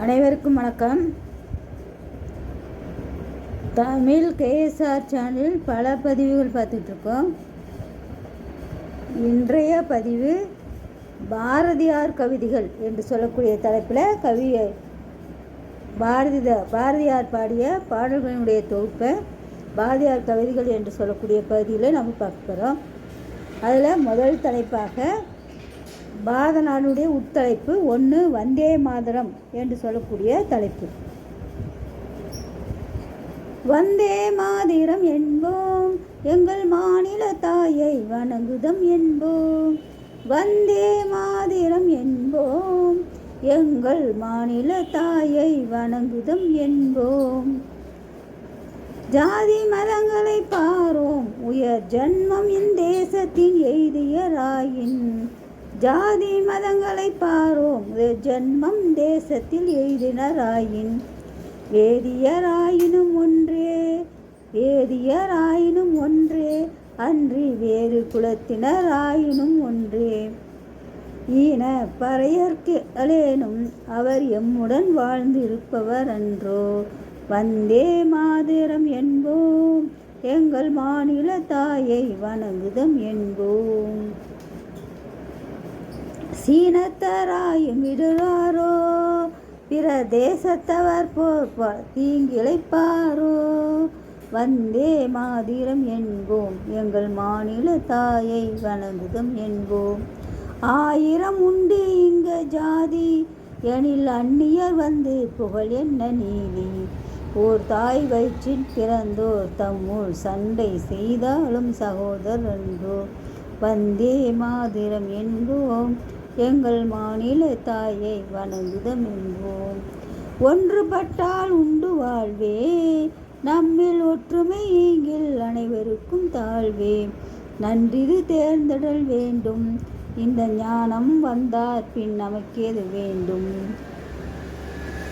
அனைவருக்கும் வணக்கம். தமிழ் கேஎஸ்ஆர் சேனலில் பல பதிவுகள் பார்த்துட்ருக்கோம். இன்றைய பதிவு பாரதியார் கவிதைகள் என்று சொல்லக்கூடிய தலைப்பில் பாரதியார் பாடிய பாடல்களினுடைய தொகுப்பை பாரதியார் கவிதைகள் என்று சொல்லக்கூடிய பகுதியில் நம்ம பார்க்க போகிறோம். அதில் முதல் தலைப்பாக பாரத நாடுடைய உட்தலைப்பு 1 வந்தே மாதரம் என்று சொல்லக்கூடிய தலைப்பு. வந்தே மாதிரம் என்போம், எங்கள் மாநில தாயை வணங்குதம் என்போம். வந்தே மாதிரம் என்போம், எங்கள் மாநில தாயை வணங்குதம் என்போம். ஜாதி மதங்களை பாரோம், உயர் ஜன்மம் இந்தேசத்தின் எய்தியராயின். ஜாதி மதங்களை பாரோம், உயர் ஜன்மம் தேசத்தில் எய்தினராயின். வேதியராயினும் ஒன்றே, அன்றி வேறு குலத்தினராயினும் ஒன்றே. ஈன பறையர்க்கு அலேனும் அவர் எம்முடன் வாழ்ந்து இருப்பவர் அன்றோ. வந்தே மாதிரம் என்போம், எங்கள் மாநில தாயை வணங்குதம் என்போம். சீனத்தராயும் விடுறாரோ, பிற தேசத்தவர் போர் தீங்கிழைப்பாரோ. வந்தே மாதிரம் என்போம், எங்கள் மாநில தாயை வணங்குதம் என்போம். 1000 உண்டு இங்க ஜாதி, எனில் அந்நியர் வந்து புகழ் என்ன நீதி. ஓர் தாய் வயிற்றில் பிறந்தோர் தம்முள் சண்டை செய்தாலும் சகோதரர் என்றோ. வந்தே மாதிரம் என்போம், எங்கள் மாநில தாயை வணங்குதம் என்போம். ஒன்றுபட்டால் உண்டு வாழ்வே, நம்மில் ஒற்றுமை ஈங்கில் அனைவருக்கும் தாழ்வே. நன்றிது தேர்ந்தெடல் வேண்டும், இந்த ஞானம் வந்தார் பின் நமக்கேது வேண்டும்.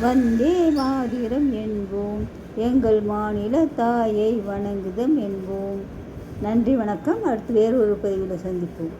வந்தே மாதிரம் என்போம், எங்கள் மாநில தாயை வணங்குதம் என்போம். நன்றி, வணக்கம். அடுத்து வேறு ஒரு பதிவில் சந்திப்போம்.